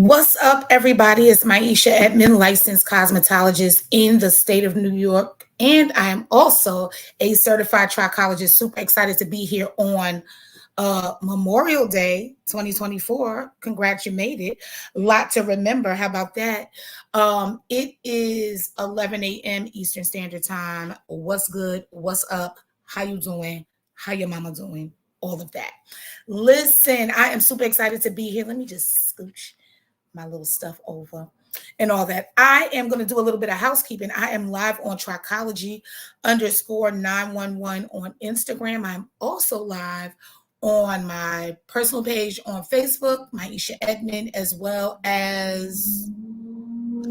What's up, everybody? It's Maisha Edmond, licensed cosmetologist in the state of New York. And I am also a certified trichologist. Super excited to be here on Memorial Day 2024. Congrats, you made it. A lot to remember. How about that? It is 11 a.m. Eastern Standard Time. What's good? What's up? How you doing? How your mama doing? All of that. Listen, I am super excited to be here. Let me just scooch my little stuff over and all that. I am going to do a little bit of housekeeping. I am live on Trichology _911 on Instagram. I'm also live on my personal page on Facebook, Maisha Edmond, as well as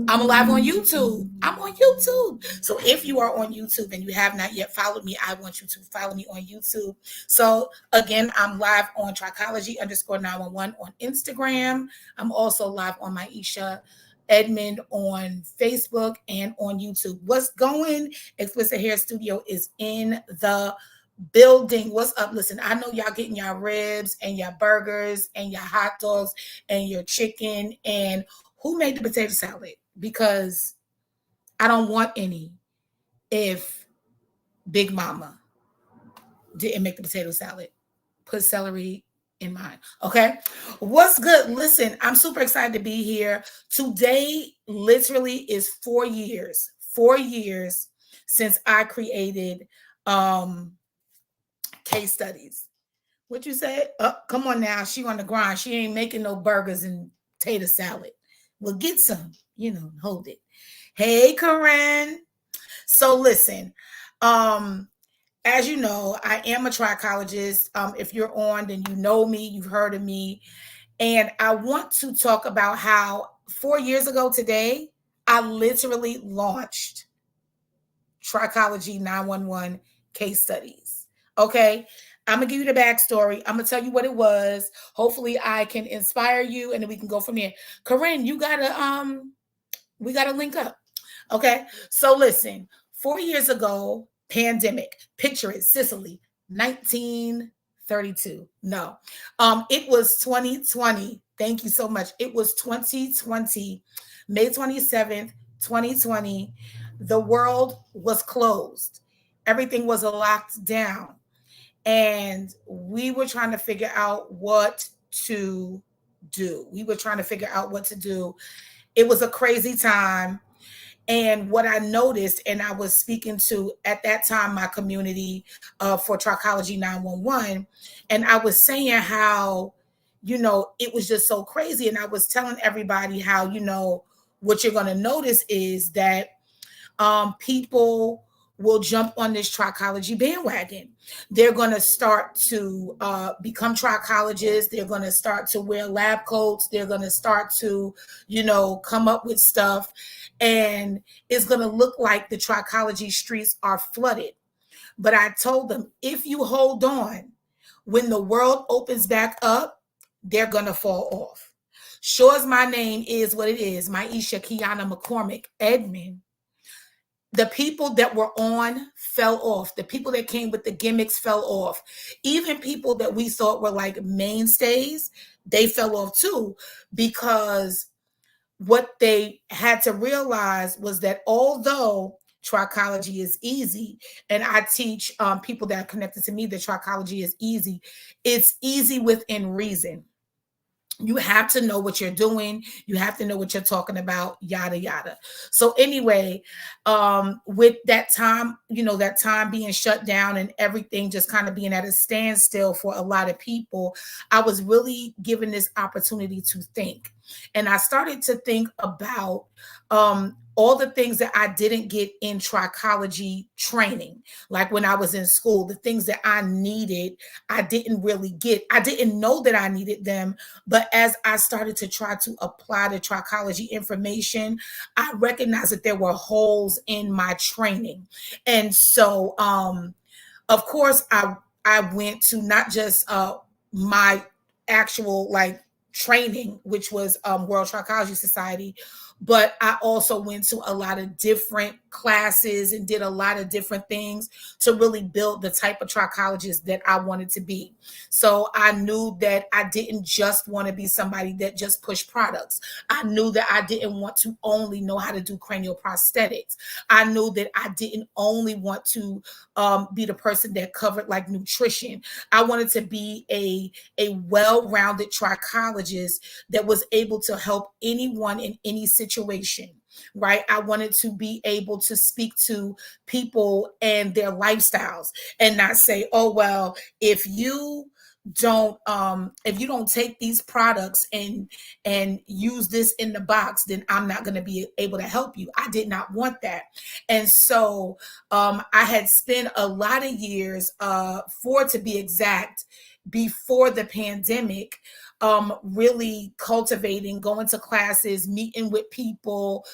I'm live on YouTube. I'm on YouTube. So if you are on YouTube and you have not yet followed me, I want you to follow me on YouTube. So again, I'm live on Trichology _911 on Instagram. I'm also live on Maisha Edmond on Facebook and on YouTube. What's going? Explicit Hair Studio is in the building. What's up? Listen, I know y'all getting your ribs and your burgers and your hot dogs and your chicken. And who made the potato salad? Because I don't want any if Big Mama didn't make the potato salad. Put celery in mine. Okay. What's good? Listen, I'm super excited to be here. Today literally is 4 years since I created case studies. What you say? Oh, come on now. She on the grind. She ain't making no burgers and potato salad. Well, get some, hold it. Hey, Corinne. So listen, as you know, I am a trichologist. If you're on, then you know me, you've heard of me. And I want to talk about how 4 years ago today, I literally launched Trichology 911 case studies. Okay. I'm gonna give you the backstory. I'm gonna tell you what it was. Hopefully I can inspire you and then we can go from here. Corinne, we gotta link up. Okay. So listen, 4 years ago, pandemic, picture it, Sicily, 1932. No. It was 2020. Thank you so much. It was 2020, May 27th, 2020. The world was closed. Everything was locked down. And we were trying to figure out what to do. It was a crazy time. And what I noticed, and I was speaking to at that time my community for Trichology 911, and I was saying how, it was just so crazy. And I was telling everybody how, what you're going to notice is that people will jump on this trichology bandwagon. They're going to start to become trichologists. They're going to start to wear lab coats. They're going to start to, come up with stuff. And it's going to look like the trichology streets are flooded. But I told them, if you hold on, when the world opens back up, they're going to fall off. Sure as my name is what it is, Maisha Kiana McCormick Edmond, the people that were on fell off. The people that came with the gimmicks fell off. Even people that we thought were like mainstays, they fell off too, because what they had to realize was that although trichology is easy, and I teach people that are connected to me that trichology is easy, it's easy within reason. You have to know what you're doing. You have to know what you're talking about, yada, yada. So anyway, with that time, that time being shut down and everything just kind of being at a standstill for a lot of people, I was really given this opportunity to think. And I started to think about all the things that I didn't get in trichology training. Like when I was in school, the things that I needed, I didn't really get. I didn't know that I needed them. But as I started to try to apply the trichology information, I recognized that there were holes in my training. And so, of course, I went to not just my actual training, which was World Trichology Society, but I also went to a lot of different classes and did a lot of different things to really build the type of trichologist that I wanted to be. So I knew that I didn't just want to be somebody that just pushed products. I knew that I didn't want to only know how to do cranial prosthetics. I knew that I didn't only want to be the person that covered like nutrition. I wanted to be a well-rounded trichologist that was able to help anyone in any situation, right? I wanted to be able to speak to people and their lifestyles and not say, oh, well, if you don't take these products and use this in the box, then I'm not going to be able to help you. I did not want that. And so I had spent a lot of years, 4 to be exact, before the pandemic, really cultivating, going to classes, meeting with people,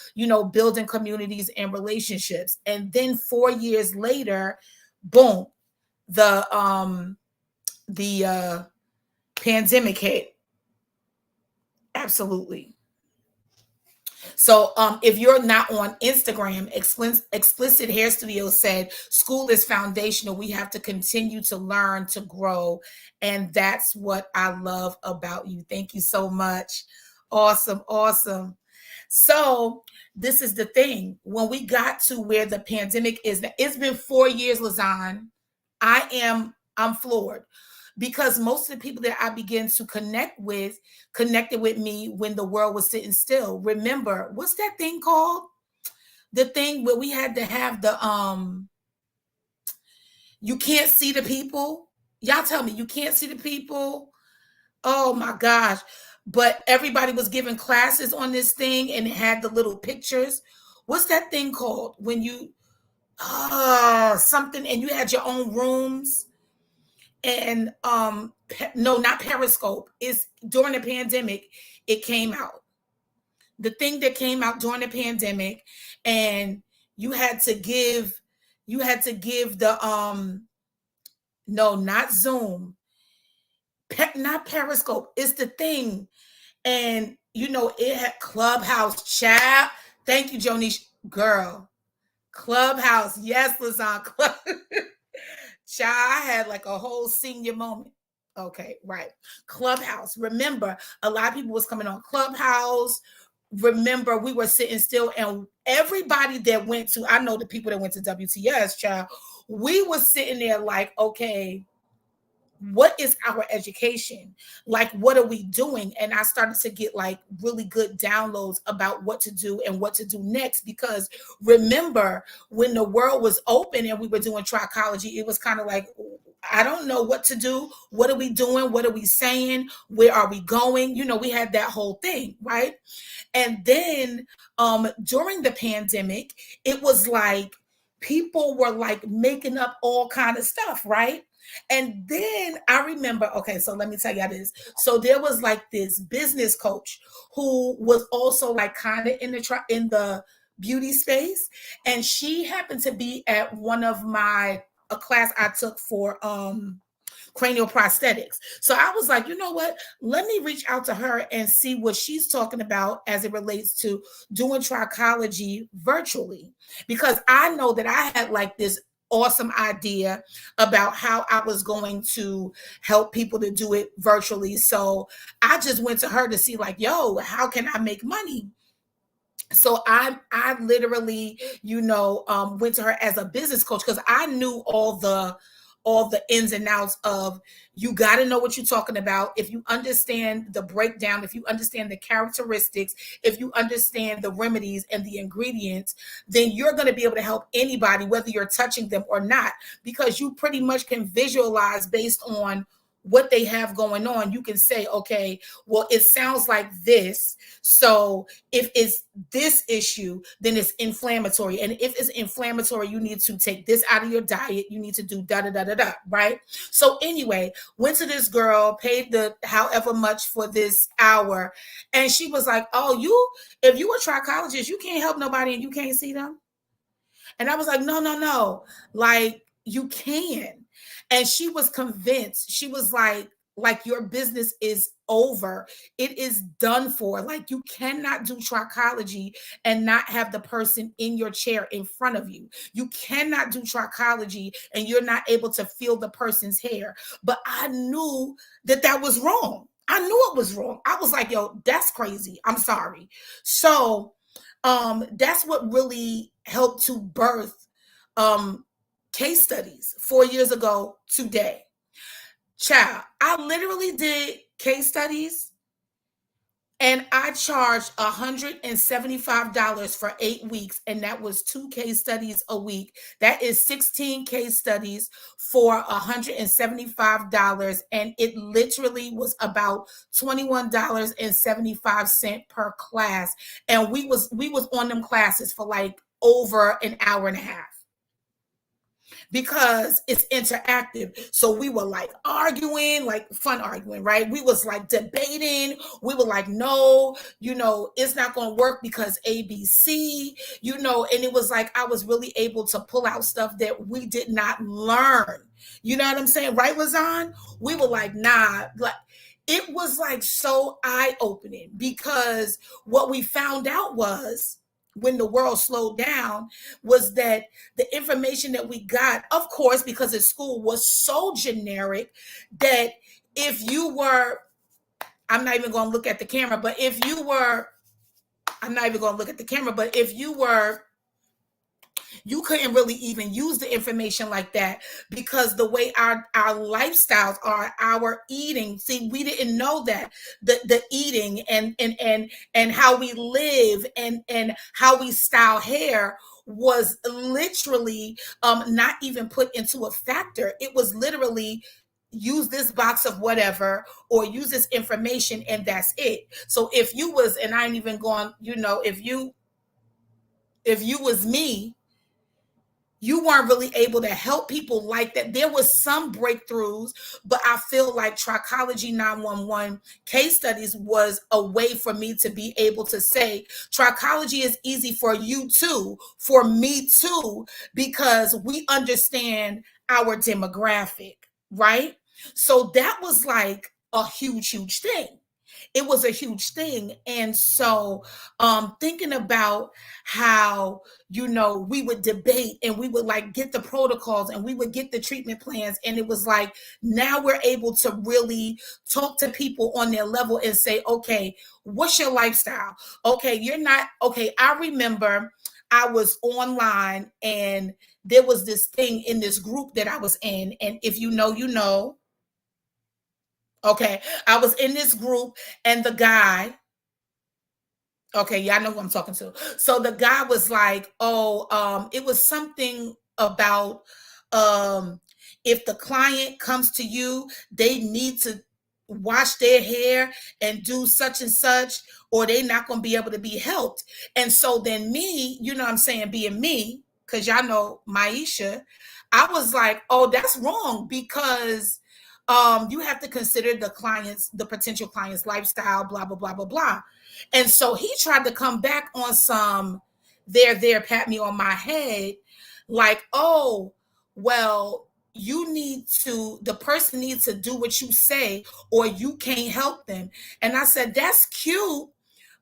building communities and relationships. And then 4 years later, boom, the pandemic hit. Absolutely. So if you're not on Instagram, Explicit Hair Studio said, school is foundational. We have to continue to learn, to grow. And that's what I love about you. Thank you so much. Awesome. Awesome. So this is the thing. When we got to where the pandemic is, it's been 4 years, Lazan. I'm floored, because most of the people that I began to connected with me when the world was sitting still. Remember, what's that thing called? The thing where we had to have the you can't see the people. Y'all tell me, you can't see the people. Oh my gosh. But everybody was giving classes on this thing and it had the little pictures. What's that thing called when you something and you had your own rooms? And no, not Periscope. It's during the pandemic it came out. The thing that came out during the pandemic, and you had to give the no, not Zoom, not Periscope. It's the thing. And it had Clubhouse chat. Thank you, Jonish. Girl, Clubhouse. Yes, Lazan. Child, I had like a whole senior moment. Okay, right. Clubhouse. Remember, a lot of people was coming on Clubhouse. Remember, we were sitting still, and everybody that went to, I know the people that went to WTS, child, we were sitting there like, okay, what is our education? Like, what are we doing? And I started to get like really good downloads about what to do and what to do next. Because remember, when the world was open and we were doing trichology, it was kind of like, I don't know what to do. What are we doing? What are we saying? Where are we going? We had that whole thing, right? And then during the pandemic, it was like people were like making up all kind of stuff, right? And then I remember, okay, so let me tell you this. So there was like this business coach who was also like kind of in the beauty space, and she happened to be at one of a class I took for cranial prosthetics. So I was like, you know what? Let me reach out to her and see what she's talking about as it relates to doing trichology virtually, because I know that I had like this awesome idea about how I was going to help people to do it virtually. So I just went to her to see like, yo, how can I make money? So I literally, went to her as a business coach, because I knew all the ins and outs of, you got to know what you're talking about. If you understand the breakdown, if you understand the characteristics, if you understand the remedies and the ingredients, then you're going to be able to help anybody, whether you're touching them or not, because you pretty much can visualize based on what they have going on. You can say, okay, well, it sounds like this. So if it's this issue, then it's inflammatory. And if it's inflammatory, you need to take this out of your diet. You need to do da da da da da, right? So anyway, went to this girl, paid the however much for this hour. And she was like, oh, if you a trichologist, you can't help nobody and you can't see them. And I was like, no, like, you can. And she was convinced. She was like, like your business is over. It is done for. Like you cannot do trichology and not have the person in your chair in front of you. You cannot do trichology and you're not able to feel the person's hair. But I knew that that was wrong. I knew it was wrong. I was like, yo, that's crazy. I'm sorry. So that's what really helped to birth case studies 4 years ago today. Child, I literally did case studies and I charged $175 for 8 weeks. And that was 2 case studies a week. That is 16 case studies for $175. And it literally was about $21.75 per class. And we was on them classes for like over an hour and a half, because it's interactive. So we were like arguing, like fun arguing, right? We was like debating. We were like, no, it's not going to work because ABC, and it was like I was really able to pull out stuff that we did not learn. You know what I'm saying? Right, Lazan? We were like, nah, like it was like so eye-opening, because what we found out was, when the world slowed down, was that the information that we got, of course, because at school, was so generic that if you were, I'm not even going to look at the camera, but if you were, I'm not even going to look at the camera, but if you were, you couldn't really even use the information like that, because the way our lifestyles are, our eating, see, we didn't know that the eating and how we live and how we style hair was literally not even put into a factor. It was literally, use this box of whatever, or use this information, and that's it. So if you was, and I ain't even going, if you was me, you weren't really able to help people like that. There was some breakthroughs, but I feel like Trichology 911 case studies was a way for me to be able to say, trichology is easy for you too, for me too, because we understand our demographic, right? So that was like a huge, huge thing. It was a huge thing. And so thinking about how, we would debate and we would like get the protocols and we would get the treatment plans. And it was like, now we're able to really talk to people on their level and say, okay, what's your lifestyle? Okay, you're not, okay, I remember I was online and there was this thing in this group that I was in. And if you know, you know. Okay, I was in this group and the guy, okay, y'all know who I'm talking to. So the guy was like, oh, it was something about if the client comes to you, they need to wash their hair and do such and such, or they're not going to be able to be helped. And so then me, you know what I'm saying, being me, because y'all know Maisha, I was like, oh, that's wrong, because you have to consider the potential client's lifestyle, blah, blah, blah, blah, blah. And so he tried to come back on some there, pat me on my head, like, oh, well, the person needs to do what you say or you can't help them. And I said, that's cute,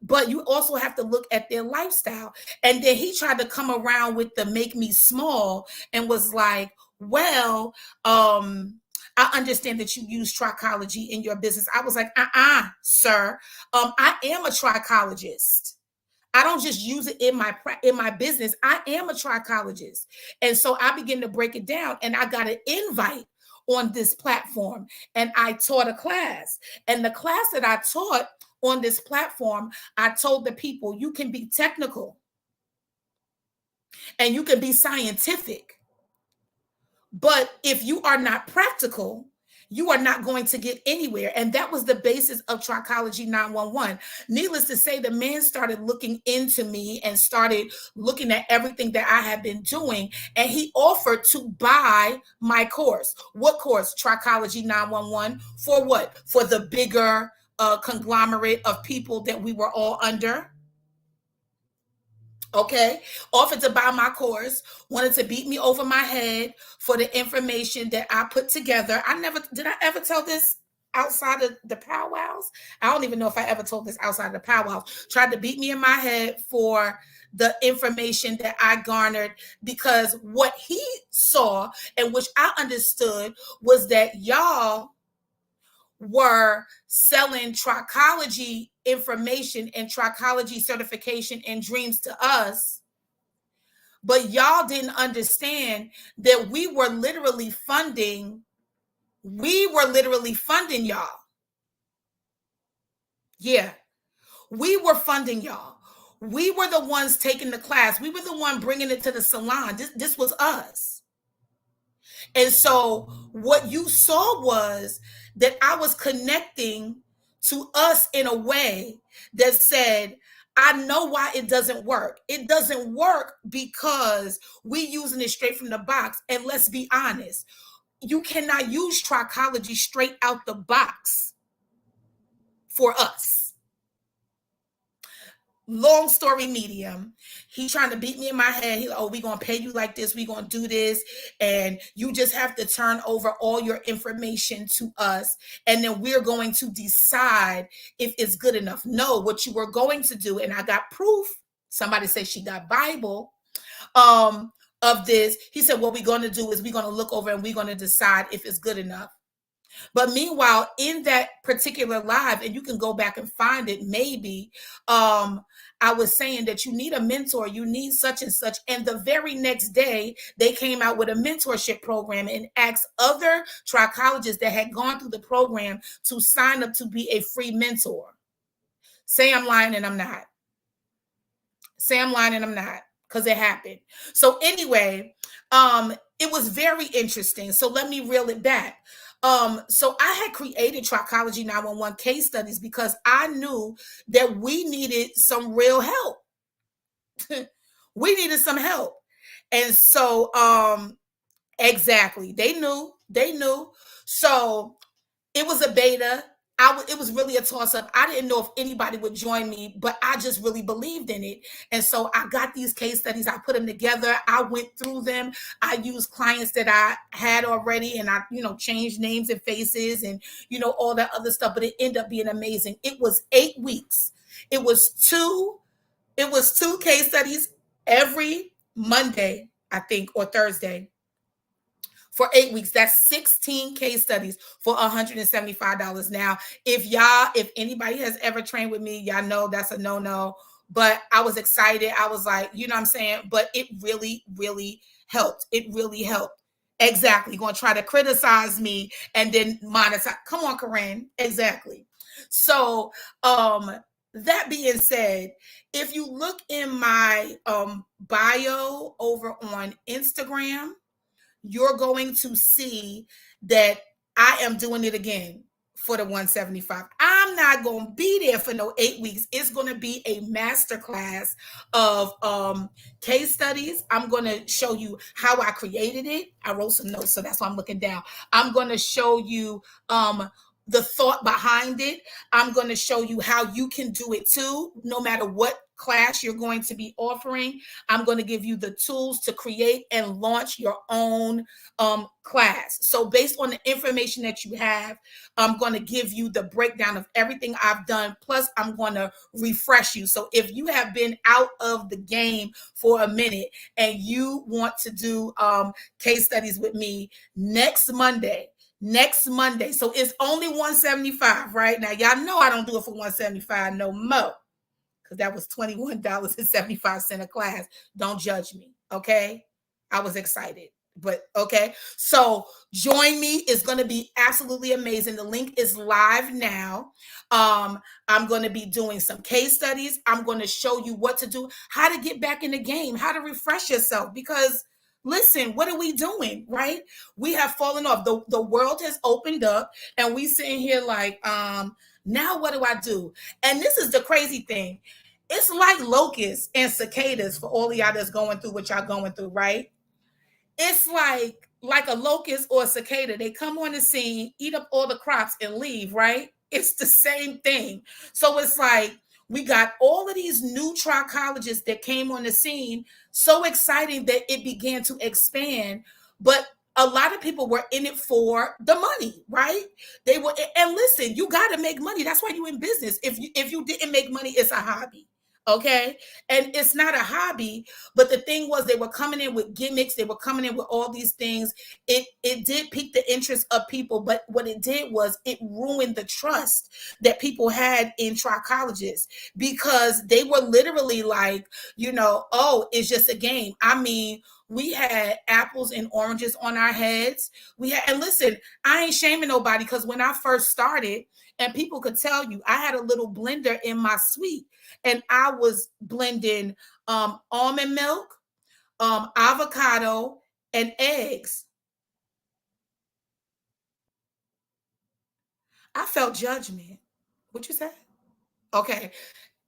but you also have to look at their lifestyle. And then he tried to come around with the make me small and was like, well, I understand that you use trichology in your business. I was like, sir. I am a trichologist. I don't just use it in my business. I am a trichologist. And so I began to break it down, and I got an invite on this platform, and I taught a class. And the class that I taught on this platform, I told the people, you can be technical and you can be scientific, but if you are not practical, you are not going to get anywhere. And that was the basis of Trichology 911. Needless to say, the man started looking into me and started looking at everything that I had been doing. And he offered to buy my course. What course? Trichology 911. For what? For the bigger conglomerate of people that we were all under. Okay, offered to buy my course, wanted to beat me over my head for the information that I put together. Did I ever tell this? outside of the powwows. I don't even know if I ever told this outside of the powwows. Tried to beat me in my head for the information that I garnered, because what he saw and which I understood was that y'all were selling trichology information and trichology certification and dreams to us, but y'all didn't understand that we were literally funding y'all. Yeah, we were funding y'all. We were the ones taking the class. We were the one bringing it to the salon. This was us. And so what you saw was that I was connecting to us in a way that said, I know why it doesn't work. It doesn't work because we using it straight from the box. And let's be honest, you cannot use trichology straight out the box for us. Long story medium, he trying to beat me in my head. He, oh, we gonna pay you like this, we gonna do this, and you just have to turn over all your information to us, and then we're going to decide if it's good enough. No, what you were going to do, and I got proof. Somebody said she got Bible of this. He said, what we're gonna do is we're gonna look over and we're gonna decide if it's good enough. But meanwhile, in that particular live, and you can go back and find it, maybe, I was saying that you need a mentor, you need such and such. And the very next day, they came out with a mentorship program and asked other trichologists that had gone through the program to sign up to be a free mentor. Say I'm lying and I'm not. Say I'm lying and I'm not, because it happened. So anyway, it was very interesting. So let me reel it back. So I had created Trichology 911 case studies because I knew that we needed some real help. We needed some help. And so, exactly. They knew. So it was a beta. It was really a toss up. I didn't know if anybody would join me, but I just really believed in it. And so I got these case studies. I put them together. I went through them. I used clients that I had already, and I, changed names and faces and, all that other stuff. But it ended up being amazing. It was 8 weeks. It was two case studies every Monday, I think, or Thursday. For 8 weeks, that's 16 case studies for $175. Now, if anybody has ever trained with me, y'all know that's a no-no. But I was excited. I was like, you know what I'm saying? But it really, really helped. It really helped. Exactly. You're going to try to criticize me and then monetize. Come on, Corinne. Exactly. So, that being said, if you look in my bio over on Instagram, you're going to see that I am doing it again for the 175. I'm not going to be there for no 8 weeks. It's going to be a masterclass of case studies. I'm going to show you how I created it. I wrote some notes, so that's why I'm looking down. I'm going to show you the thought behind it. I'm going to show you how you can do it too, no matter what class you're going to be offering. I'm going to give you the tools to create and launch your own class. So based on the information that you have, I'm going to give you the breakdown of everything I've done. Plus, I'm going to refresh you. So if you have been out of the game for a minute and you want to do case studies with me next Monday, so it's only $175 right now. Y'all know I don't do it for $175 no more, because that was $21.75 a class. Don't judge me, okay? I was excited, but okay. So join me. It's going to be absolutely amazing. The link is live now. I'm going to be doing some case studies. I'm going to show you what to do, how to get back in the game, how to refresh yourself, because listen, what are we doing, right? We have fallen off. The world has opened up, and we sitting here like, now what do I do? And this is the crazy thing. It's like locusts and cicadas for all of y'all that's going through what y'all going through, right? It's like a locust or a cicada. They come on the scene, eat up all the crops, and leave, right? It's the same thing. So it's like we got all of these new trichologists that came on the scene, so exciting that it began to expand. But a lot of people were in it for the money, right? They were, and listen, you got to make money. That's why you in business. If you didn't make money, it's a hobby. Okay. And it's not a hobby, but the thing was they were coming in with gimmicks, they were coming in with all these things. It did pique the interest of people, but what it did was it ruined the trust that people had in trichologists, because they were literally like, oh, it's just a game. I mean, we had apples and oranges on our heads. And listen, I ain't shaming nobody, because when I first started, and people could tell you, I had a little blender in my suite, and I was blending almond milk, avocado, and eggs. I felt judgment. What you say? Okay.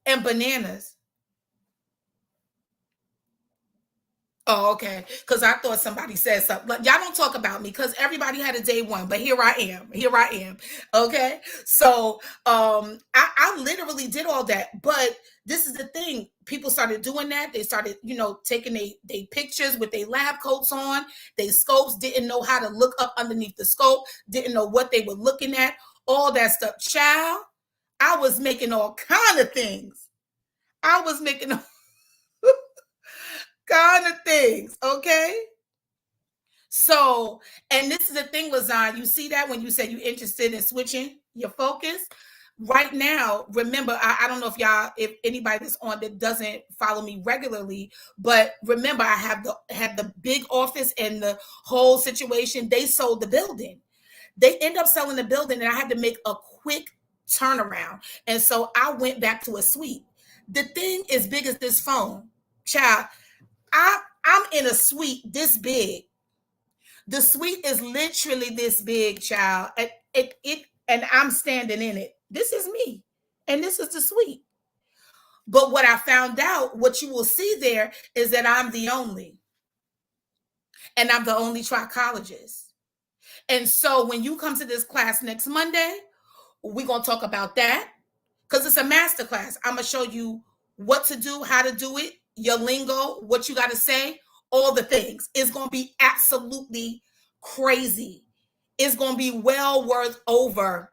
And bananas. Oh, okay. Because I thought somebody said something. Like, y'all don't talk about me, because everybody had a day one, but here I am. Here I am. Okay. So I literally did all that. But this is the thing. People started doing that. They started, taking they pictures with their lab coats on. They scopes, didn't know how to look up underneath the scope, didn't know what they were looking at, all that stuff. Child, I was making all kind of things. I was making all kind of things. Okay. So, and this is the thing, Lazan, you see that when you say you're interested in switching your focus right now. Remember, I don't know if anybody that's on that doesn't follow me regularly, but remember, I had the big office and the whole situation. They sold the building. They end up selling the building, and I had to make a quick turnaround. And so I went back to a suite. The thing is big as this phone, child. I'm in a suite this big. The suite is literally this big, child. And I'm standing in it. This is me. And this is the suite. But what I found out, what you will see there, is that I'm the only. And I'm the only trichologist. And so when you come to this class next Monday, we're going to talk about that, because it's a master class. I'm going to show you what to do, how to do it, your lingo, what you got to say, all the things. It's going to be absolutely crazy. It's going to be well worth over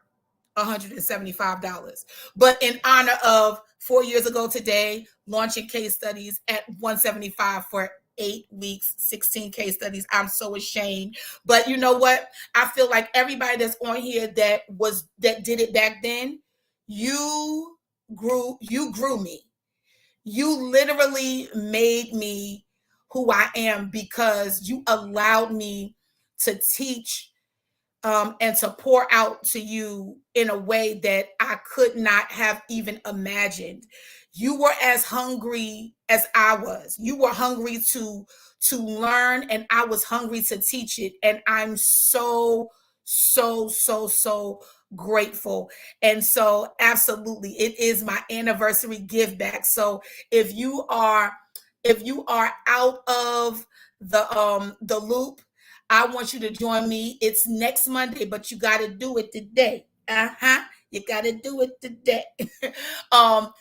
$175. But in honor of 4 years ago today, launching case studies at 175 for 8 weeks, 16 case studies. I'm so ashamed. But you know what? I feel like everybody that's on here that did it back then, you grew me. You literally made me who I am, because you allowed me to teach and to pour out to you in a way that I could not have even imagined. You were as hungry as I was. You were hungry to learn, and I was hungry to teach it. And I'm so, so, so, so grateful. And so absolutely, it is my anniversary give back. So if you are out of the loop, I want you to join me. It's next Monday, but you got to do it today. You got to do it today.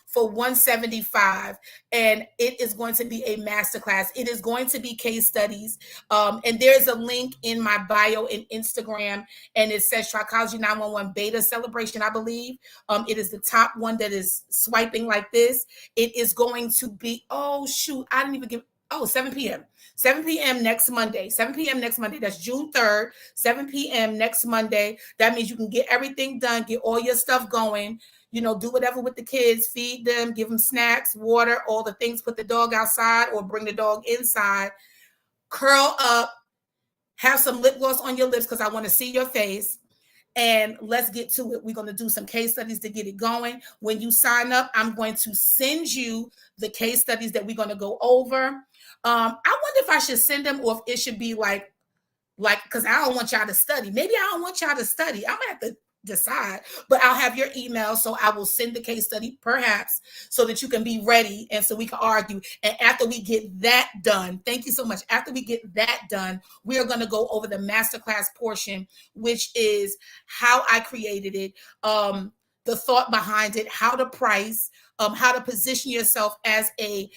For 175, and it is going to be a masterclass. It is going to be case studies. And there's a link in my bio in Instagram, and it says Trichology 911 beta celebration, I believe. It is the top one that is swiping like this. It is going to be, oh shoot, I didn't even give, 7 p.m. 7 p.m. next Monday. 7 p.m. next Monday. That's June 3rd. 7 p.m. next Monday. That means you can get everything done, get all your stuff going, do whatever with the kids, feed them, give them snacks, water, all the things, put the dog outside or bring the dog inside, curl up, have some lip gloss on your lips because I want to see your face. And let's get to it. We're going to do some case studies to get it going. When you sign up, I'm going to send you the case studies that we're going to go over. I wonder if I should send them, or if it should be like, because I don't want y'all to study. Maybe I don't want y'all to study. I'm going to have to decide, but I'll have your email. So I will send the case study perhaps so that you can be ready and so we can argue. And after we get that done, thank you so much. After we get that done, we are going to go over the masterclass portion, which is how I created it, the thought behind it, how to price, how to position yourself as a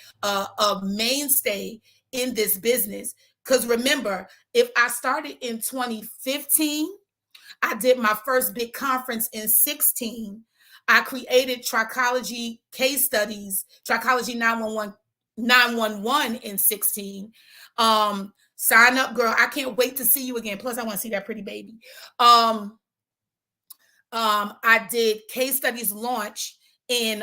mainstay in this business. Because remember, if I started in 2015, I did my first big conference in 16. I created Trichology case studies, Trichology 911 in 16. Sign up, girl. I can't wait to see you again. Plus, I want to see that pretty baby. I did case studies launch in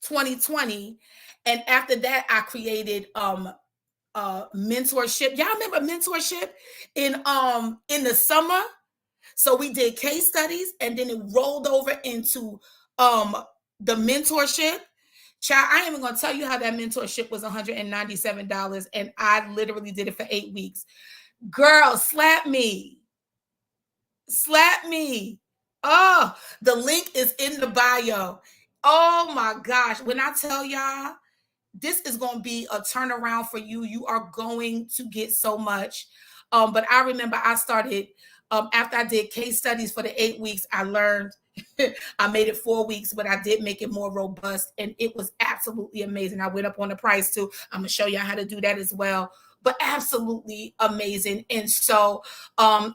2020. And after that, I created mentorship. Y'all remember mentorship in the summer? So we did case studies and then it rolled over into the mentorship. Child, I ain't even gonna tell you how that mentorship was $197 and I literally did it for 8 weeks. Girl, slap me. Slap me. Oh, the link is in the bio. Oh my gosh. When I tell y'all, this is going to be a turnaround for you. You are going to get so much. But I remember I started, after I did case studies for the 8 weeks, I learned, I made it 4 weeks, but I did make it more robust. And it was absolutely amazing. I went up on the price too. I'm going to show you how to do that as well. But absolutely amazing. And so,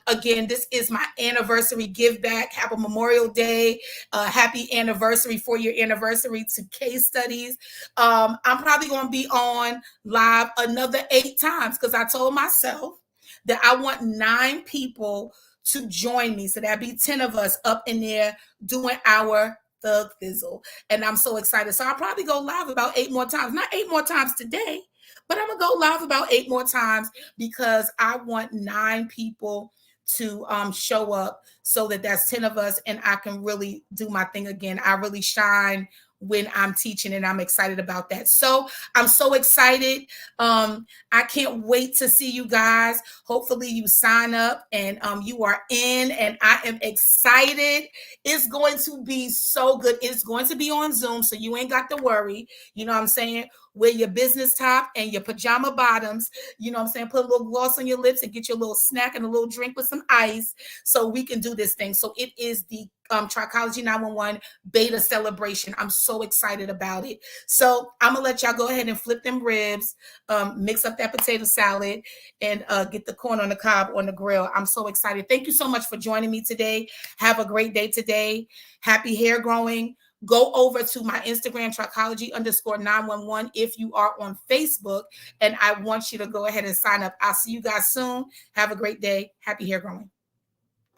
again, this is my anniversary give back. Have a Memorial Day. Happy anniversary, 4-year anniversary to case studies. I'm probably going to be on live another 8 times because I told myself that I want 9 people to join me. So that'd be 10 of us up in there doing our Thug Fizzle. And I'm so excited. So I'll probably go live about 8 more times. Not 8 more times today, but I'm going to go live about 8 more times because I want 9 people to show up so that that's 10 of us and I can really do my thing again. I really shine when I'm teaching and I'm excited about that. So I'm so excited. I can't wait to see you guys. Hopefully you sign up and you are in and I am excited. It's going to be so good. It's going to be on Zoom, so you ain't got to worry. You know what I'm saying? Wear your business top and your pajama bottoms. You know what I'm saying? Put a little gloss on your lips and get your little snack and a little drink with some ice so we can do this thing. So it is the Trichology 911 beta celebration. I'm so excited about it. So I'm gonna let y'all go ahead and flip them ribs, mix up that potato salad, and get the corn on the cob on the grill. I'm so excited. Thank you so much for joining me today. Have a great day today. Happy hair growing. Go over to my Instagram, Trichology_911 if you are on Facebook, and I want you to go ahead and sign up. I'll see you guys soon. Have a great day. Happy hair growing.